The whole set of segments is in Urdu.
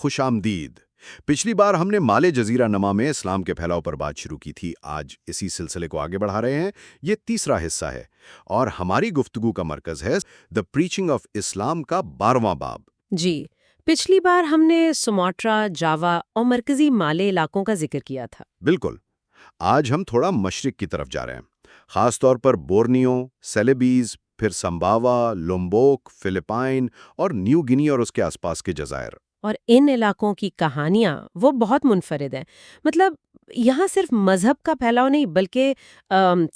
خوش آمدید۔ پچھلی بار ہم نے مالے جزیرہ نما میں اسلام کے پھیلاؤ پر بات شروع کی تھی۔ آج اسی سلسلے کو آگے بڑھا رہے ہیں۔ یہ تیسرا حصہ ہے اور ہماری گفتگو کا مرکز ہے دی پریچنگ آف اسلام کا 12واں باب۔ جی، پچھلی بار ہم نے سماٹرا، جاوا اور مرکزی مالے علاقوں کا ذکر کیا تھا۔ بالکل۔ آج ہم تھوڑا مشرق کی طرف جا رہے ہیں، خاص طور پر بورنیو، سیلیبیز، پھر سمباوا، لومبوک، فلپائن اور نیو گنی اور اس کے آس پاس کے جزائر۔ اور ان علاقوں کی کہانیاں وہ بہت منفرد ہیں۔ مطلب یہاں صرف مذہب کا پھیلاؤ نہیں بلکہ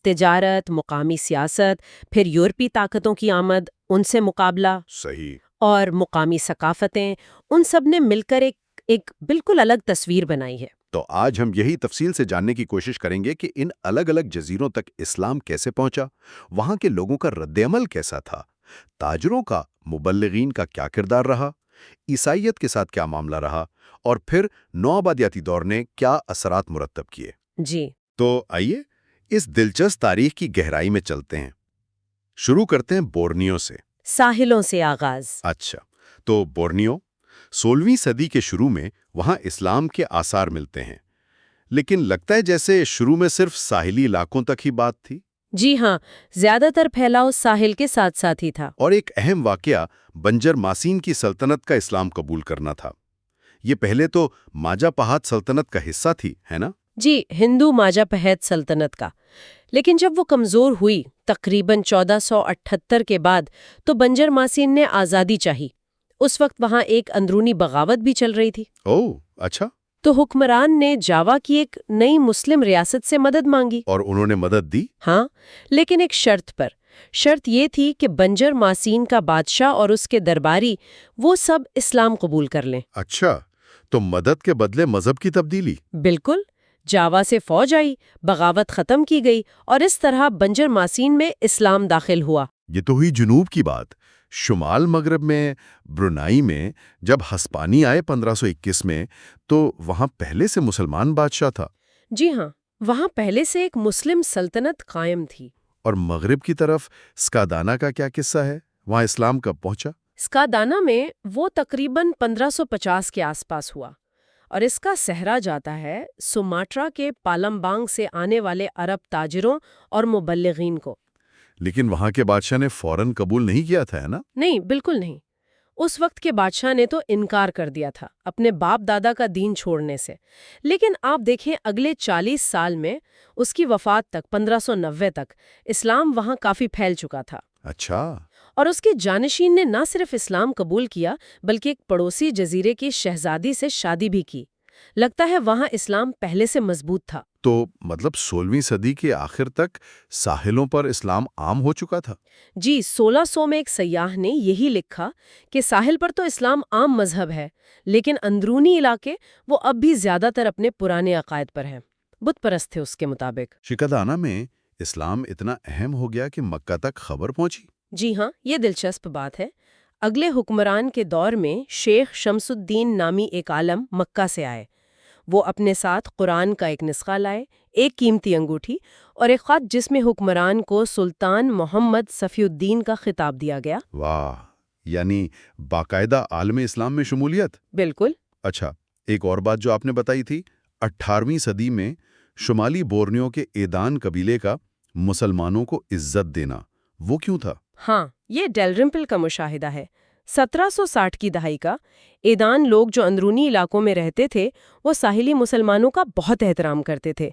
تجارت، مقامی سیاست، پھر یورپی طاقتوں کی آمد، ان سے مقابلہ، صحیح۔ اور مقامی ثقافتیں، ان سب نے مل کر ایک بالکل الگ تصویر بنائی ہے۔ تو آج ہم یہی تفصیل سے جاننے کی کوشش کریں گے کہ ان الگ الگ جزیروں تک اسلام کیسے پہنچا، وہاں کے لوگوں کا رد عمل کیسا تھا، تاجروں کا، مبلغین کا کیا کردار رہا، عیسائیت کے ساتھ کیا معاملہ رہا، اور پھر نوآبادیاتی دور نے کیا اثرات مرتب کیے۔ جی، تو آئیے اس دلچسپ تاریخ کی گہرائی میں چلتے ہیں۔ شروع کرتے ہیں بورنیو سے۔ ساحلوں سے آغاز۔ اچھا، تو بورنیو 16ویں صدی کے شروع میں وہاں اسلام کے آثار ملتے ہیں، لیکن لگتا ہے جیسے شروع میں صرف ساحلی علاقوں تک ہی بات تھی۔ جی ہاں، زیادہ تر پھیلاؤ ساحل کے ساتھ ساتھ ہی تھا۔ اور ایک اہم واقعہ بنجر ماسین کی سلطنت کا اسلام قبول کرنا تھا۔ یہ پہلے تو ماجا پہات سلطنت کا حصہ تھی، ہے نا؟ جی، ہندو ماجا پہت سلطنت کا، لیکن جب وہ کمزور ہوئی تقریباً 1478 کے بعد تو بنجر ماسین نے آزادی چاہی۔ اس وقت وہاں ایک اندرونی بغاوت بھی چل رہی تھی۔ اوہ، اچھا۔ تو حکمران نے جاوا کی ایک نئی مسلم ریاست سے مدد مانگی۔ اور انہوں نے مدد دی؟ ہاں، لیکن ایک شرط پر۔ شرط یہ تھی کہ بنجر ماسین کا بادشاہ اور اس کے درباری وہ سب اسلام قبول کر لیں۔ اچھا، تو مدد کے بدلے مذہب کی تبدیلی؟ بالکل۔ جاوا سے فوج آئی، بغاوت ختم کی گئی اور اس طرح بنجر ماسین میں اسلام داخل ہوا۔ یہ تو ہوئی جنوب کی بات۔ شمال مغرب میں، برونائی میں جب ہسپانی آئے 1521 میں، تو وہاں پہلے سے مسلمان بادشاہ تھا۔ جی ہاں، وہاں پہلے سے ایک مسلم سلطنت قائم تھی۔ اور مغرب کی طرف اسکادانا کا کیا قصہ ہے؟ وہاں اسلام کب پہنچا؟ اسکادانا میں وہ تقریباً 1550 کے آس پاس ہوا، اور اس کا سہرا جاتا ہے سماٹرا کے پالمبانگ سے آنے والے عرب تاجروں اور مبلغین کو۔ لیکن وہاں کے بادشاہ نے فوراً قبول نہیں کیا تھا، ہے نا؟ نہیں، بالکل نہیں۔ اس وقت کے بادشاہ نے تو انکار کر دیا تھا اپنے باپ دادا کا دین چھوڑنے سے۔ لیکن آپ دیکھیں اگلے 40 سال میں، اس کی وفات تک 1590 تک، اسلام وہاں کافی پھیل چکا تھا۔ اچھا۔ اور اس کے جانشین نے نہ صرف اسلام قبول کیا بلکہ ایک پڑوسی جزیرے کی شہزادی سے شادی بھی کی۔ لگتا ہے وہاں اسلام پہلے سے مضبوط تھا۔ تو مطلب 16ویں صدی کے آخر تک ساحلوں پر اسلام عام ہو چکا تھا؟ جی، 1600 میں ایک سیاح نے یہی لکھا کہ ساحل پر تو اسلام عام مذہب ہے، لیکن اندرونی علاقے وہ اب بھی زیادہ تر اپنے پرانے عقائد پر ہیں، بت پرست تھے اس کے مطابق۔ شکدانہ میں اسلام اتنا اہم ہو گیا کہ مکہ تک خبر پہنچی؟ جی ہاں، یہ دلچسپ بات ہے۔ اگلے حکمران کے دور میں شیخ شمس الدین نامی ایک عالم مکہ سے آئے۔ وہ اپنے ساتھ قرآن کا ایک نسخہ لائے، ایک قیمتی انگوٹھی اور ایک خط جس میں حکمران کو سلطان محمد صفی الدین کا خطاب دیا گیا۔ واہ، یعنی باقاعدہ عالم اسلام میں شمولیت؟ بالکل۔ اچھا، ایک اور بات جو آپ نے بتائی تھی، 18ویں صدی میں شمالی بورنیو کے ایدان قبیلے کا مسلمانوں کو عزت دینا، وہ کیوں تھا؟ ہاں، یہ ڈیلرمپل کا مشاہدہ ہے۔ 1760 کی دہائی کا ایدان لوگ جو اندرونی علاقوں میں رہتے تھے وہ ساحلی مسلمانوں کا بہت احترام کرتے تھے۔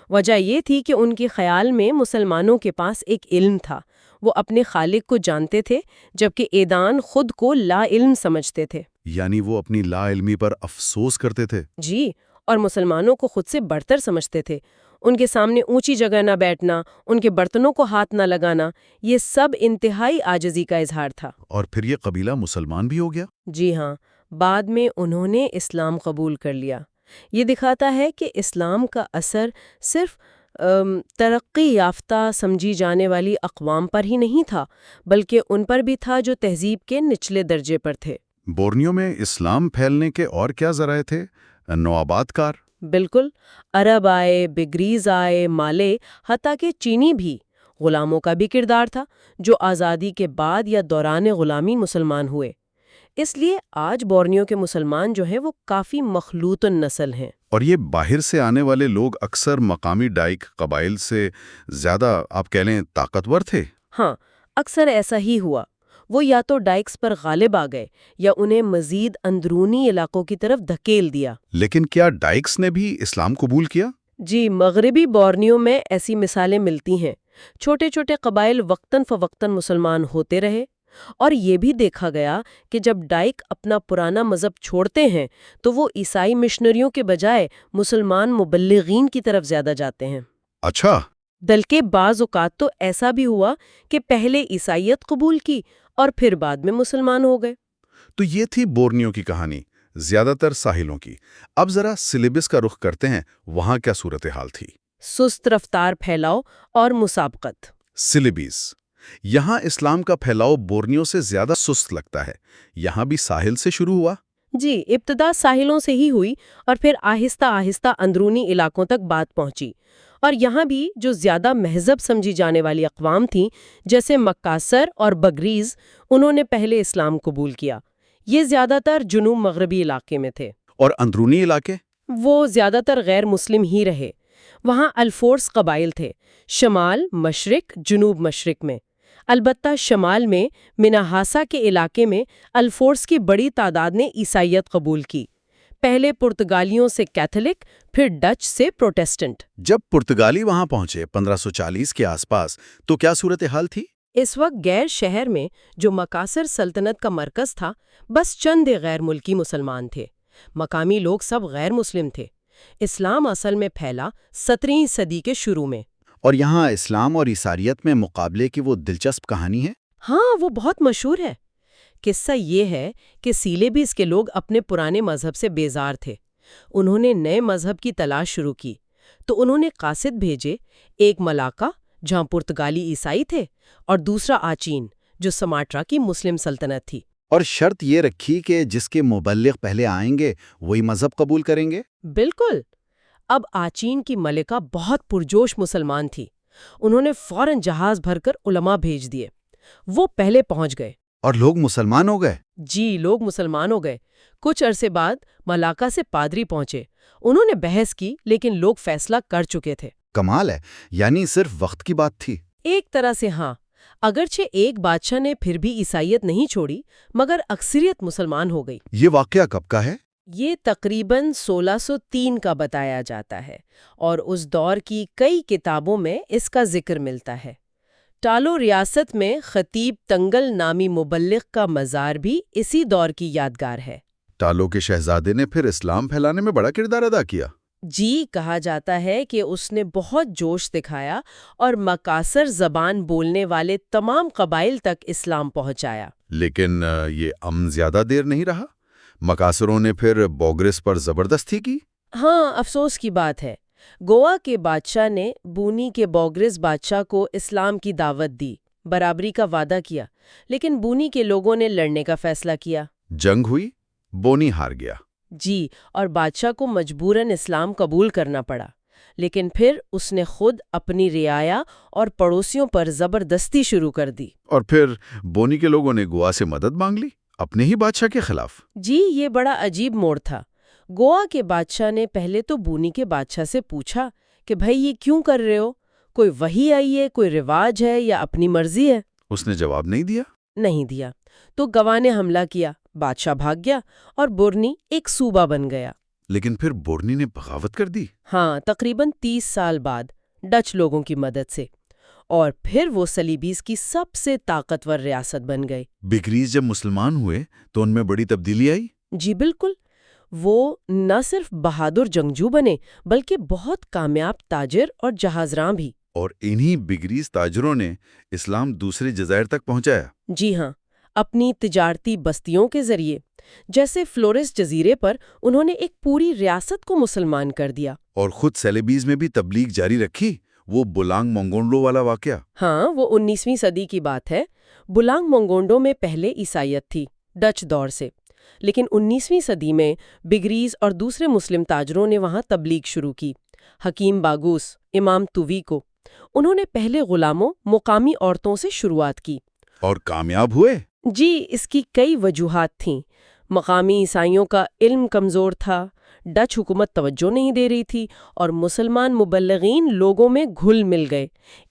وجہ یہ تھی کہ ان کے خیال میں مسلمانوں کے پاس ایک علم تھا، وہ اپنے خالق کو جانتے تھے، جبکہ ایدان خود کو لا علم سمجھتے تھے۔ یعنی وہ اپنی لا علمی پر افسوس کرتے تھے؟ جی، اور مسلمانوں کو خود سے برتر سمجھتے تھے۔ ان کے سامنے اونچی جگہ نہ بیٹھنا، ان کے برتنوں کو ہاتھ نہ لگانا، یہ سب انتہائی عاجزی کا اظہار تھا۔ اور پھر یہ قبیلہ مسلمان بھی ہو گیا؟ جی ہاں، بعد میں انہوں نے اسلام قبول کر لیا۔ یہ دکھاتا ہے کہ اسلام کا اثر صرف ترقی یافتہ سمجھی جانے والی اقوام پر ہی نہیں تھا، بلکہ ان پر بھی تھا جو تہذیب کے نچلے درجے پر تھے۔ بورنیو میں اسلام پھیلنے کے اور کیا ذرائع تھے؟ نوآباد کار؟ بالکل، عرب آئے، بگریز آئے، مالے، حتیٰ کہ چینی بھی۔ غلاموں کا بھی کردار تھا، جو آزادی کے بعد یا دوران غلامی مسلمان ہوئے۔ اس لیے آج بورنیو کے مسلمان جو ہیں وہ کافی مخلوط نسل ہیں۔ اور یہ باہر سے آنے والے لوگ اکثر مقامی ڈائک قبائل سے زیادہ آپ کہہ لیں طاقتور تھے؟ ہاں، اکثر ایسا ہی ہوا۔ وہ یا تو ڈائکس پر غالب آ گئے یا انہیں مزید اندرونی علاقوں کی طرف دھکیل دیا۔ لیکن کیا ڈائکس نے بھی اسلام قبول کیا؟ جی، مغربی بورنیو میں ایسی مثالیں ملتی ہیں۔ چھوٹے چھوٹے قبائل وقتاً فوقتاً مسلمان ہوتے رہے، اور یہ بھی دیکھا گیا کہ جب ڈائک اپنا پرانا مذہب چھوڑتے ہیں تو وہ عیسائی مشنریوں کے بجائے مسلمان مبلغین کی طرف زیادہ جاتے ہیں۔ اچھا، بلکہ بعض اوقات تو ایسا بھی ہوا کہ پہلے عیسائیت قبول کی اور پھر بعد میں مسلمان ہو گئے۔ تو یہ تھی بورنیو کی کہانی، زیادہ تر ساحلوں کی۔ اب ذرا سلیبس کا رخ کرتے ہیں، وہاں کیا صورتحال تھی؟ سست رفتار پھیلاؤ اور مسابقت۔ سلیبس، یہاں اسلام کا پھیلاؤ بورنیو سے زیادہ سست لگتا ہے۔ یہاں بھی ساحل سے شروع ہوا؟ جی، ابتدا ساحلوں سے ہی ہوئی اور پھر آہستہ آہستہ اندرونی علاقوں تک بات پہنچی، اور یہاں بھی جو زیادہ مہذب سمجھی جانے والی اقوام تھیں جیسے مکاسر اور بگریز، انہوں نے پہلے اسلام قبول کیا۔ یہ زیادہ تر جنوب مغربی علاقے میں تھے۔ اور اندرونی علاقے؟ وہ زیادہ تر غیر مسلم ہی رہے۔ وہاں الفورس قبائل تھے، شمال، مشرق، جنوب مشرق میں۔ البتہ شمال میں مناہاسا کے علاقے میں الفورس کی بڑی تعداد نے عیسائیت قبول کی، پہلے پرتگالیوں سے کیتھولک، پھر ڈچ سے پروٹیسٹنٹ۔ جب پرتگالی وہاں پہنچے 1540 کے آس پاس تو کیا صورتحال تھی؟ اس وقت غیر شہر میں جو مکاسر سلطنت کا مرکز تھا، بس چند غیر ملکی مسلمان تھے۔ مقامی لوگ سب غیر مسلم تھے۔ اسلام اصل میں پھیلا 17ویں صدی کے شروع میں۔ اور یہاں اسلام اور عیسائیت میں مقابلے کی وہ دلچسپ کہانی ہے؟ ہاں، وہ بہت مشہور ہے۔ قصہ یہ ہے کہ سیلیبس کے لوگ اپنے پرانے مذہب سے بیزار تھے۔ انہوں نے نئے مذہب کی تلاش شروع کی، تو انہوں نے قاصد بھیجے، ایک ملاکا جہاں پرتگالی عیسائی تھے اور دوسرا آچین جو سماٹرا کی مسلم سلطنت تھی۔ اور شرط یہ رکھی کہ جس کے مبلغ پہلے آئیں گے وہی مذہب قبول کریں گے؟ بالکل۔ اب آچین کی ملکہ بہت پرجوش مسلمان تھی۔ انہوں نے فوراً جہاز بھر کر علماء بھیج دیے۔ وہ پہلے پہنچ گئے۔ اور لوگ مسلمان ہو گئے؟ جی، لوگ مسلمان ہو گئے۔ کچھ عرصے بعد ملاکا سے پادری پہنچے۔ انہوں نے بحث کی، لیکن لوگ فیصلہ کر چکے تھے۔ کمال ہے، یعنی صرف وقت کی بات تھی۔ ایک طرح سے ہاں، اگرچہ ایک بادشاہ نے پھر بھی عیسائیت نہیں چھوڑی، مگر اکثریت مسلمان ہو گئی۔ یہ واقعہ کب کا ہے؟ یہ تقریباً 1603 کا بتایا جاتا ہے، اور اس دور کی کئی کتابوں میں اس کا ذکر ملتا ہے۔ ٹالو ریاست میں خطیب تنگل نامی مبلغ کا مزار بھی اسی دور کی یادگار ہے۔ ٹالو کے شہزادے نے پھر اسلام پھیلانے میں بڑا کردار ادا کیا۔ جی، کہا جاتا ہے کہ اس نے بہت جوش دکھایا اور مکاسر زبان بولنے والے تمام قبائل تک اسلام پہنچایا۔ لیکن یہ امن زیادہ دیر نہیں رہا۔ مکاسروں نے پھر بوگرس پر زبردستی کی۔ ہاں، افسوس کی بات ہے۔ گوا کے بادشاہ نے بونی کے بوگرس بادشاہ کو اسلام کی دعوت دی، برابری کا وعدہ کیا، لیکن بونی کے لوگوں نے لڑنے کا فیصلہ کیا۔ جنگ ہوئی، بونی ہار گیا۔ جی، اور بادشاہ کو مجبوراً اسلام قبول کرنا پڑا، لیکن پھر اس نے خود اپنی رعایا اور پڑوسیوں پر زبردستی شروع کر دی۔ اور پھر بونی کے لوگوں نے گوا سے مدد مانگ لی، اپنے ہی بادشاہ کے خلاف۔ جی، یہ بڑا عجیب موڑ تھا۔ گوا کے بادشاہ نے پہلے تو بونی کے بادشاہ سے پوچھا کہ بھائی یہ کیوں کر رہے ہو؟ کوئی وحی آئی ہے، کوئی رواج ہے یا اپنی مرضی ہے؟ اس نے جواب نہیں دیا۔ تو گوا نے حملہ کیا، بادشاہ بھاگ گیا اور بورنی ایک صوبہ بن گیا۔ لیکن پھر بورنی نے بغاوت کر دی۔ ہاں، تقریباً 30 سال بعد ڈچ لوگوں کی مدد سے، اور پھر وہ سلیبیز کی سب سے طاقتور ریاست بن گئی۔ بگریز جب مسلمان ہوئے تو ان میں بڑی تبدیلی آئی؟ جی بالکل، وہ نہ صرف بہادر جنگجو بنے بلکہ بہت کامیاب تاجر اور جہاز راں بھی۔ اور انہی بگریز تاجروں نے اسلام دوسرے جزائر تک پہنچایا۔ جی ہاں، اپنی تجارتی بستیوں کے ذریعے، جیسے فلورس جزیرے پر انہوں نے ایک پوری ریاست کو مسلمان کر دیا۔ اور خود سیلیبیز میں بھی تبلیغ جاری رکھی، وہ بولانگ مونگونڈو والا واقعہ۔ ہاں، وہ 19ویں صدی کی بات ہے۔ بولانگ مونگونڈو میں پہلے عیسائیت تھی، ڈچ دور سے، لیکن 19ویں صدی میں بگریز اور دوسرے مسلم تاجروں نے وہاں تبلیغ شروع کی۔ حکیم باگوس، امام تووی کو، انہوں نے پہلے غلاموں، مقامی عورتوں سے شروعات کی۔ اور کامیاب ہوئے؟ جی، اس کی کئی وجوہات تھیں۔ مقامی عیسائیوں کا علم کمزور تھا، ڈچ حکومت توجہ نہیں دے رہی تھی، اور مسلمان مبلغین لوگوں میں گھل مل گئے۔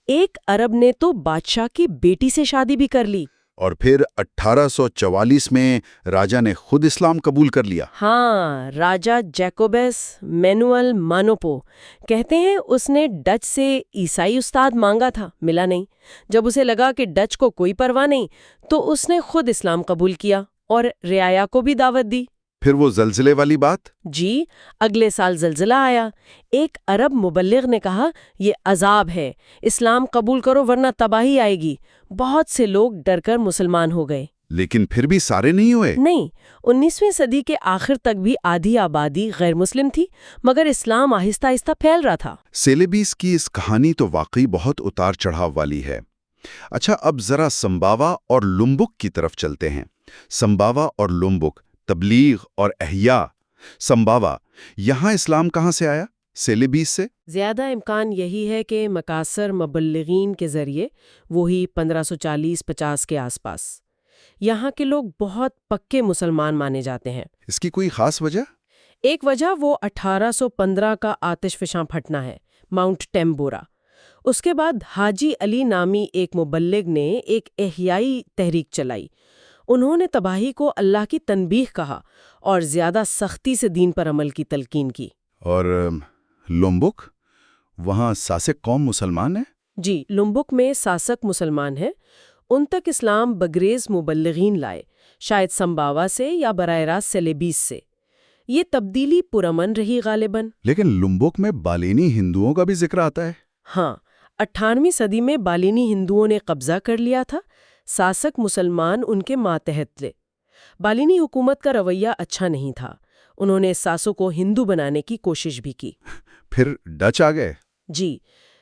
ایک عرب نے تو بادشاہ کی بیٹی سے شادی بھی کر لی۔ اور پھر 1844 میں راجا نے خود اسلام قبول کر لیا۔ ہاں، راجا جیکوبس مینوئل مانوپو کہتے ہیں اس نے ڈچ سے عیسائی استاد مانگا تھا، ملا نہیں۔ جب اسے لگا کہ ڈچ کو کوئی پرواہ نہیں تو اس نے خود اسلام قبول کیا اور رعایا کو بھی دعوت دی۔ پھر وہ زلزلے والی بات؟ جی، اگلے سال زلزلہ آیا۔ ایک عرب مبلغ نے کہا یہ عذاب ہے، اسلام قبول کرو ورنہ تباہی آئے گی۔ بہت سے لوگ ڈر کر مسلمان ہو گئے۔ لیکن پھر بھی سارے نہیں ہوئے۔ نہیں، 19ویں صدی کے آخر تک بھی آدھی آبادی غیر مسلم تھی، مگر اسلام آہستہ آہستہ پھیل رہا تھا۔ سیلیبیس کی اس کہانی تو واقعی بہت اتار چڑھاؤ والی ہے۔ اچھا، اب ذرا سمباوا اور لمبک کی طرف چلتے ہیں۔ سمباوا اور لمبک، تبلیغ اور احیاء۔ سمباوا، یہاں اسلام کہاں سے آیا؟ سیلیبیس سے؟ زیادہ امکان یہی ہے کہ مکاثر مبلغین کے ذریعے، وہی 1540-50 کے آس پاس۔ یہاں کے لوگ بہت پکے مسلمان مانے جاتے ہیں۔ اس کی کوئی خاص وجہ؟ ایک وجہ وہ 1815 کا آتش فشاں پھٹنا ہے، ماؤنٹ ٹیمبورا۔ اس کے بعد حاجی علی نامی ایک مبلغ نے ایک احیائی تحریک چلائی۔ انہوں نے تباہی کو اللہ کی تنبیہ کہا اور زیادہ سختی سے دین پر عمل کی تلقین کی۔ اور لمبک، وہاں ساسک قوم مسلمان ہے؟ جی، لمبک میں ساسک مسلمان ہیں۔ ان تک اسلام بگریز مبلغین لائے، شاید سمباوا سے یا براہ راست سیلیبیس سے۔ یہ تبدیلی پرامن رہی غالباً۔ لیکن لمبک میں بالینی ہندوؤں کا بھی ذکر آتا ہے۔ ہاں، 18ویں صدی میں بالینی ہندوؤں نے قبضہ کر لیا تھا، ساسک مسلمان ان کے ماتحت تھے۔ بالینی حکومت کا رویہ اچھا نہیں تھا، انہوں نے ساسو کو ہندو بنانے کی کوشش بھی کی۔ پھر ڈچ آ گئے؟ جی،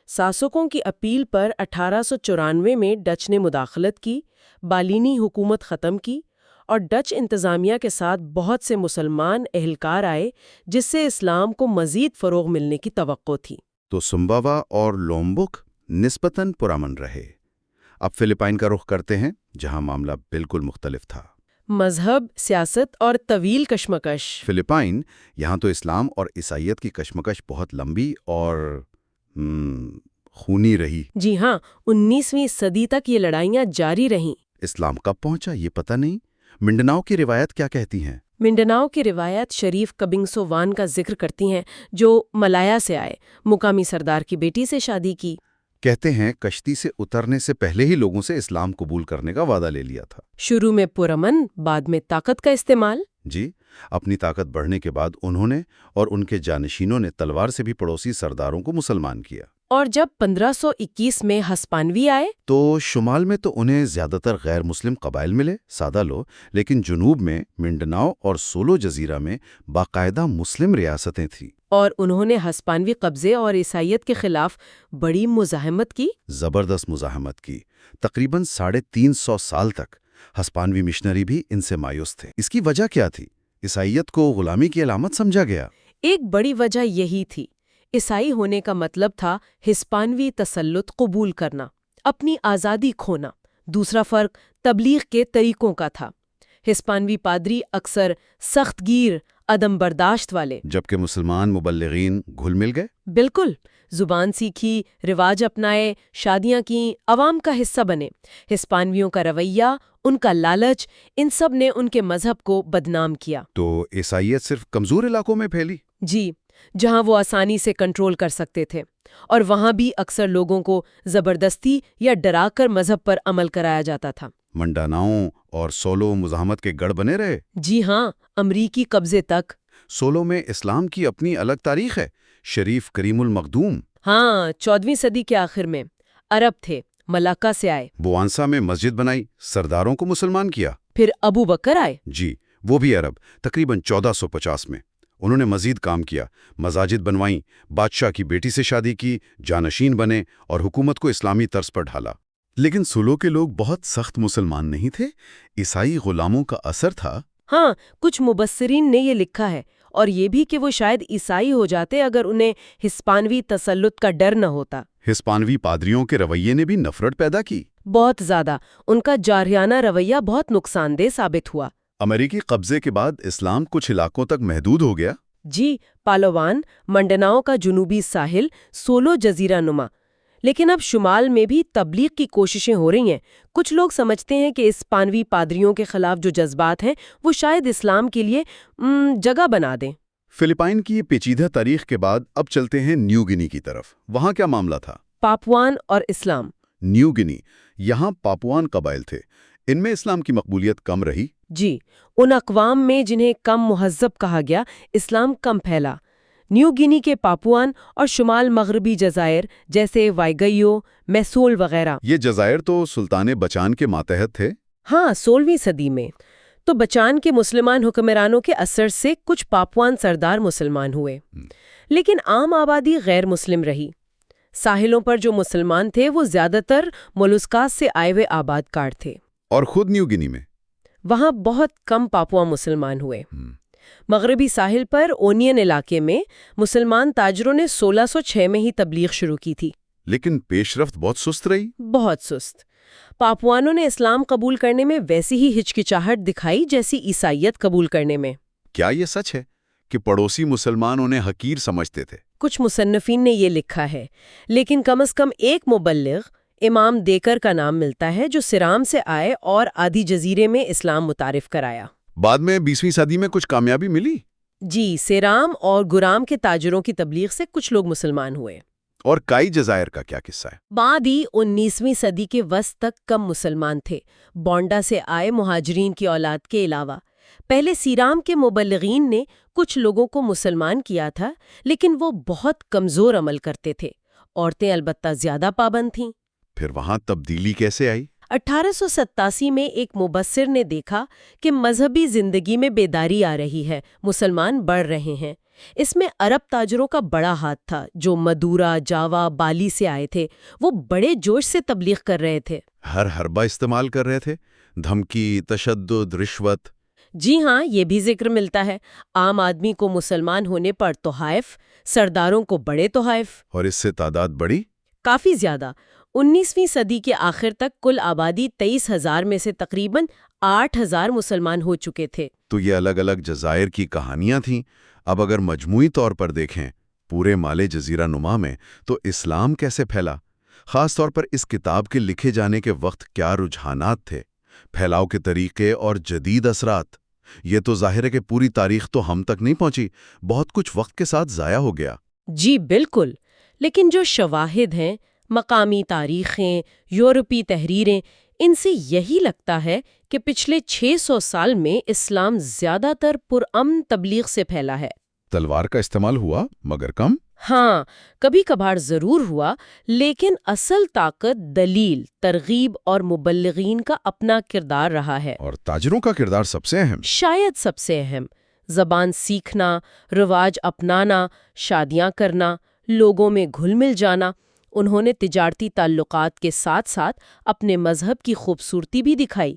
ساسوکوں کی اپیل پر 1894 میں ڈچ نے مداخلت کی، بالینی حکومت ختم کی، اور ڈچ انتظامیہ کے ساتھ بہت سے مسلمان اہلکار آئے جس سے اسلام کو مزید فروغ ملنے کی توقع تھی۔ تو سمباوا اور لومبک نسبتاً پرامن رہے۔ اب فلپائن کا رخ کرتے ہیں، جہاں معاملہ بالکل مختلف تھا۔ مذہب، سیاست اور طویل کشمکش۔ فلپائن، یہاں تو اسلام اور عیسائیت کی کشمکش بہت لمبی اور خونی رہی۔ جی ہاں، 19ویں صدی تک یہ لڑائیاں جاری رہیں۔ اسلام کب پہنچا یہ پتہ نہیں۔ منڈناؤ کی روایت کیا کہتی ہیں؟ منڈناؤ کی روایت شریف کبنگسو وان کا ذکر کرتی ہیں، جو ملایا سے آئے، مقامی سردار کی بیٹی سے شادی کی۔ کہتے ہیں کشتی سے اترنے سے پہلے ہی لوگوں سے اسلام قبول کرنے کا وعدہ لے لیا تھا۔ شروع میں پرامن، بعد میں طاقت کا استعمال۔ جی، اپنی طاقت بڑھنے کے بعد انہوں نے اور ان کے جانشینوں نے تلوار سے بھی پڑوسی سرداروں کو مسلمان کیا۔ اور جب 1521 میں ہسپانوی آئے تو شمال میں تو انہیں زیادہ تر غیر مسلم قبائل ملے، سادہ لو، لیکن جنوب میں منڈناؤ اور سولو جزیرہ میں باقاعدہ مسلم ریاستیں تھیں۔ اور انہوں نے ہسپانوی قبضے اور عیسائیت کے خلاف بڑی مزاحمت کی۔ زبردست مزاحمت کی۔ تقریباً 350 سال تک ہسپانوی مشنری بھی ان سے مایوس تھے۔ اس کی وجہ کیا تھی؟ عیسائیت کو غلامی کی علامت سمجھا گیا۔ ایک بڑی وجہ یہی تھی، عیسائی ہونے کا مطلب تھا ہسپانوی تسلط قبول کرنا، اپنی آزادی کھونا۔ دوسرا فرق تبلیغ کے طریقوں کا تھا۔ ہسپانوی پادری اکثر سخت گیر، عدم برداشت والے، جبکہ مسلمان مبلغین گھل مل گئے۔ بالکل، زبان سیکھی، رواج اپنائے، شادیاں کیں، عوام کا حصہ بنے۔ ہسپانویوں کا رویہ، ان کا لالچ، ان سب نے ان کے مذہب کو بدنام کیا۔ تو عیسائیت صرف کمزور علاقوں میں پھیلی؟ جی، جہاں وہ آسانی سے کنٹرول کر سکتے تھے، اور وہاں بھی اکثر لوگوں کو زبردستی یا ڈرا کر مذہب پر عمل کرایا جاتا تھا۔ منڈاناؤ اور سولو مزاحمت کے گڑھ بنے رہے؟ جی ہاں، امریکی قبضے تک۔ سولو میں اسلام کی اپنی الگ تاریخ ہے۔ شریف کریم المخدوم، ہاں، 14ویں صدی کے آخر میں عرب تھے، ملاکا سے آئے۔ بوانسا میں مسجد بنائی، سرداروں کو مسلمان کیا۔ پھر ابو بکر آئے۔ جی، وہ بھی عرب، تقریباً 1450 میں۔ انہوں نے مزید کام کیا، مساجد بنوائیں، بادشاہ کی بیٹی سے شادی کی، جانشین بنے اور حکومت کو اسلامی طرز پر ڈھالا۔ لیکن سولو کے لوگ بہت سخت مسلمان نہیں تھے، عیسائی غلاموں کا اثر تھا۔ ہاں، کچھ مبصرین نے یہ لکھا ہے، اور یہ بھی کہ وہ شاید عیسائی ہو جاتے اگر انہیں ہسپانوی تسلط کا ڈر نہ ہوتا۔ ہسپانوی پادریوں کے رویے نے بھی نفرت پیدا کی۔ بہت زیادہ، ان کا جارحانہ رویہ بہت نقصان دہ ثابت ہوا۔ امریکی قبضے کے بعد اسلام کچھ علاقوں تک محدود ہو گیا؟ جی، پالوان، منڈناؤ کا جنوبی ساحل، سولو جزیرہ نما۔ لیکن اب شمال میں بھی تبلیغ کی کوششیں ہو رہی ہیں۔ کچھ لوگ سمجھتے ہیں کہ اسپانوی پادریوں کے خلاف جو جذبات ہیں وہ شاید اسلام کے لیے جگہ بنا دیں۔ فلپائن کی یہ پیچیدہ تاریخ کے بعد اب چلتے ہیں نیو گنی کی طرف۔ وہاں کیا معاملہ تھا؟ پاپوان اور اسلام۔ نیو گنی، یہاں پاپوان قبائل تھے، ان میں اسلام کی مقبولیت کم رہی؟ جی، ان اقوام میں جنہیں کم مہذب کہا گیا، اسلام کم پھیلا۔ نیو گینی کے پاپوان اور شمال مغربی جزائر جیسے وائگئیو، میسول وغیرہ۔ یہ جزائر تو سلطان بچان کے ماتحت تھے؟ ہاں، 16ویں صدی میں تو بچان کے مسلمان حکمرانوں کے اثر سے کچھ پاپوان سردار مسلمان ہوئے، لیکن عام آبادی غیر مسلم رہی۔ ساحلوں پر جو مسلمان تھے وہ زیادہ تر مولسکاس سے آئے ہوئے آباد کار تھے۔ اور خود نیو گنی میں؟ وہاں بہت کم پاپوا مسلمان ہوئے۔ مغربی ساحل پر اونین علاقے میں مسلمان تاجروں نے 1606 میں ہی تبلیغ شروع کی تھی۔ لیکن پیش رفت بہت سست رہی؟ بہت سست۔ پاپوانوں نے اسلام قبول کرنے میں ویسی ہی ہچکچاہٹ دکھائی جیسی عیسائیت قبول کرنے میں۔ کیا یہ سچ ہے کہ پڑوسی مسلمان انہیں حقیر سمجھتے تھے؟ کچھ مصنفین نے یہ لکھا ہے، لیکن کم از کم ایک مبلغ، امام دیکر کا نام ملتا ہے، جو سرام سے آئے اور آدھی جزیرے میں اسلام متعارف کرایا۔ بعد میں 20ویں صدی میں کچھ کامیابی ملی؟ جی، سیرام اور گرام کے تاجروں کی تبلیغ سے کچھ لوگ مسلمان ہوئے۔ اور کائی جزائر کا کیا قصہ ہے؟ بعد ہی 19ویں صدی کے وسط تک کم مسلمان تھے، بونڈا سے آئے مہاجرین کی اولاد کے علاوہ۔ پہلے سیرام کے مبلغین نے کچھ لوگوں کو مسلمان کیا تھا، لیکن وہ بہت کمزور عمل کرتے تھے۔ عورتیں البتہ زیادہ پابند تھیں۔ پھر وہاں تبدیلی کیسے آئی؟ 1887 میں ایک مبصر نے دیکھا کہ مذہبی زندگی میں بیداری آ رہی ہے، مسلمان بڑھ رہے ہیں۔ اس میں عرب تاجروں کا بڑا ہاتھ تھا، جو مدورا، جاوا، بالی سے آئے تھے۔ وہ بڑے جوش سے تبلیغ کر رہے تھے۔ ہر حربہ استعمال کر رہے تھے؟ دھمکی، تشدد، رشوت؟ جی ہاں، یہ بھی ذکر ملتا ہے۔ عام آدمی کو مسلمان ہونے پر تحائف، سرداروں کو بڑے تحائف۔ اور اس سے تعداد بڑھی؟ کافی زیادہ۔ 19ویں صدی کے آخر تک کل آبادی 23,000 میں سے تقریباً 8,000 مسلمان ہو چکے تھے۔ تو یہ الگ الگ جزائر کی کہانیاں تھیں۔ اب اگر مجموعی طور پر دیکھیں پورے مالے جزیرہ نما میں، تو اسلام کیسے پھیلا؟ خاص طور پر اس کتاب کے لکھے جانے کے وقت کیا رجحانات تھے، پھیلاؤ کے طریقے اور جدید اثرات؟ یہ تو ظاہر ہے کہ پوری تاریخ تو ہم تک نہیں پہنچی، بہت کچھ وقت کے ساتھ ضائع ہو گیا۔ جی بالکل، لیکن جو شواہد ہیں، مقامی تاریخیں، یورپی تحریریں، ان سے یہی لگتا ہے کہ پچھلے 600 سال میں اسلام زیادہ تر پرامن تبلیغ سے پھیلا ہے۔ تلوار کا استعمال ہوا، مگر کم؟ ہاں، کبھی کبھار ضرور ہوا، لیکن اصل طاقت دلیل، ترغیب اور مبلغین کا اپنا کردار رہا ہے۔ اور تاجروں کا کردار سب سے اہم؟ شاید سب سے اہم۔ زبان سیکھنا، رواج اپنانا، شادیاں کرنا، لوگوں میں گھل مل جانا۔ انہوں نے تجارتی تعلقات کے ساتھ ساتھ اپنے مذہب کی خوبصورتی بھی دکھائی۔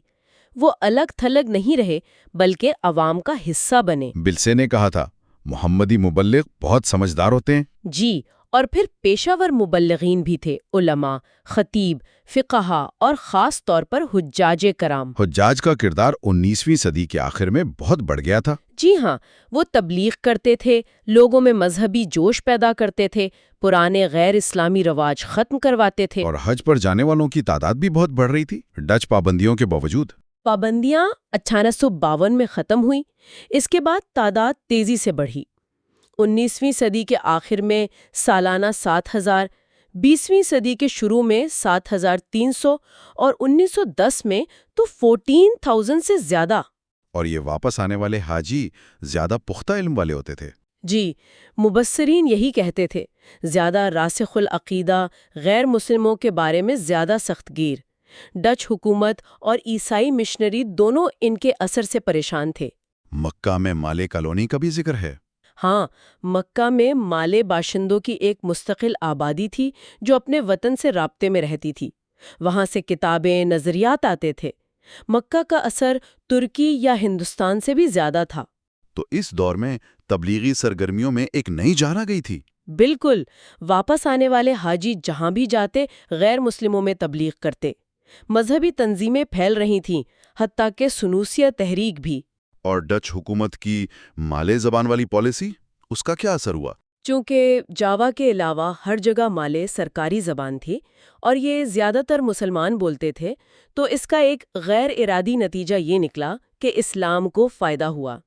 وہ الگ تھلگ نہیں رہے، بلکہ عوام کا حصہ بنے۔ بلسے نے کہا تھا، محمدی مبلغ بہت سمجھدار ہوتے ہیں۔ جی، اور پھر پیشہ ور مبلغین بھی تھے، علماء، خطیب، فقہا اور خاص طور پر حجاج کرام۔ حجاج کا کردار 19ویں صدی کے آخر میں بہت بڑھ گیا تھا۔ جی ہاں، وہ تبلیغ کرتے تھے، لوگوں میں مذہبی جوش پیدا کرتے تھے، پرانے غیر اسلامی رواج ختم کرواتے تھے۔ اور حج پر جانے والوں کی تعداد بھی بہت بڑھ رہی تھی، ڈچ پابندیوں کے باوجود۔ پابندیاں 1852 میں ختم ہوئیں۔ اس کے بعد تعداد تیزی سے بڑھی۔ 19ویں صدی کے آخر میں سالانہ 7,000، 20ویں صدی کے شروع میں 7,300 اور 1910 میں تو 14,000 سے زیادہ۔ اور یہ واپس آنے والے حاجی زیادہ پختہ علم والے ہوتے تھے۔ جی، مبصرین یہی کہتے تھے، زیادہ راسخ العقیدہ، غیر مسلموں کے بارے میں زیادہ سخت گیر۔ ڈچ حکومت اور عیسائی مشنری دونوں ان کے اثر سے پریشان تھے۔ مکہ میں مالے کالونی کا بھی ذکر ہے۔ ہاں، مکہ میں مالے باشندوں کی ایک مستقل آبادی تھی جو اپنے وطن سے رابطے میں رہتی تھی۔ وہاں سے کتابیں، نظریات آتے تھے۔ مکہ کا اثر ترکی یا ہندوستان سے بھی زیادہ تھا۔ تو اس دور میں تبلیغی سرگرمیوں میں ایک نئی جان آ گئی تھی۔ بالکل، واپس آنے والے حاجی جہاں بھی جاتے غیر مسلموں میں تبلیغ کرتے۔ مذہبی تنظیمیں پھیل رہی تھیں، حتیٰ کہ سنوسیہ تحریک بھی۔ اور ڈچ حکومت کی مالے زبان والی پالیسی، اس کا کیا اثر ہوا؟ چونکہ جاوا کے علاوہ ہر جگہ مالے سرکاری زبان تھی اور یہ زیادہ تر مسلمان بولتے تھے، تو اس کا ایک غیر ارادی نتیجہ یہ نکلا کہ اسلام کو فائدہ ہوا۔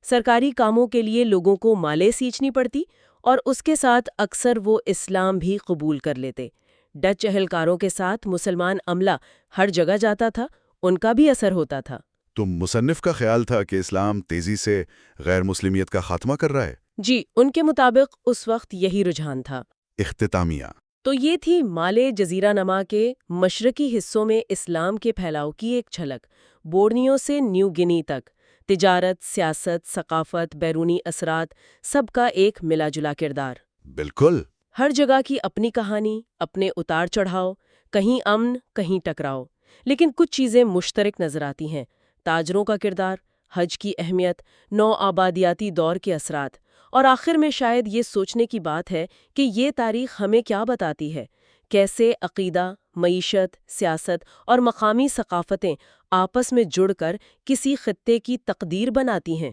سرکاری کاموں کے لیے لوگوں کو مالے سیچنی پڑتی اور اس کے ساتھ اکثر وہ اسلام بھی قبول کر لیتے۔ ڈچ اہلکاروں کے ساتھ مسلمان عملہ ہر جگہ جاتا تھا، ان کا بھی اثر ہوتا تھا۔ تو مصنف کا خیال تھا کہ اسلام تیزی سے غیر مسلمیت کا خاتمہ کر رہا ہے؟ جی، ان کے مطابق اس وقت یہی رجحان تھا۔ اختتامیہ۔ تو یہ تھی مالے جزیرہ نما کے مشرقی حصوں میں اسلام کے پھیلاؤ کی ایک جھلک۔ بورنیو سے نیو گنی تک تجارت، سیاست، ثقافت، بیرونی اثرات، سب کا ایک ملا جلا کردار۔ بالکل۔ ہر جگہ کی اپنی کہانی، اپنے اتار چڑھاؤ، کہیں امن، کہیں ٹکراؤ، لیکن کچھ چیزیں مشترک نظر آتی ہیں: تاجروں کا کردار، حج کی اہمیت، نو آبادیاتی دور کے اثرات، اور آخر میں شاید یہ سوچنے کی بات ہے کہ یہ تاریخ ہمیں کیا بتاتی ہے، کیسے عقیدہ، معیشت، سیاست اور مقامی ثقافتیں آپس میں جڑ کر کسی خطے کی تقدیر بناتی ہیں۔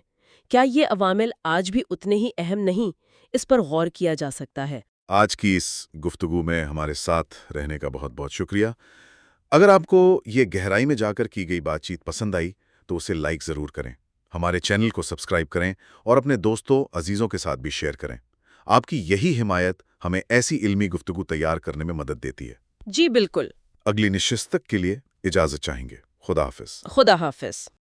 کیا یہ عوامل آج بھی اتنے ہی اہم نہیں؟ اس پر غور کیا جا سکتا ہے۔ آج کی اس گفتگو میں ہمارے ساتھ رہنے کا بہت بہت شکریہ۔ اگر آپ کو یہ گہرائی میں جا کر کی گئی بات چیت پسند آئی تو اسے لائک ضرور کریں، ہمارے چینل کو سبسکرائب کریں اور اپنے دوستوں عزیزوں کے ساتھ بھی شیئر کریں۔ آپ کی یہی حمایت ہمیں ایسی علمی گفتگو تیار کرنے میں مدد دیتی ہے۔ جی بالکل۔ اگلی نشست تک کے لیے اجازت چاہیں گے۔ خدا حافظ۔ خدا حافظ۔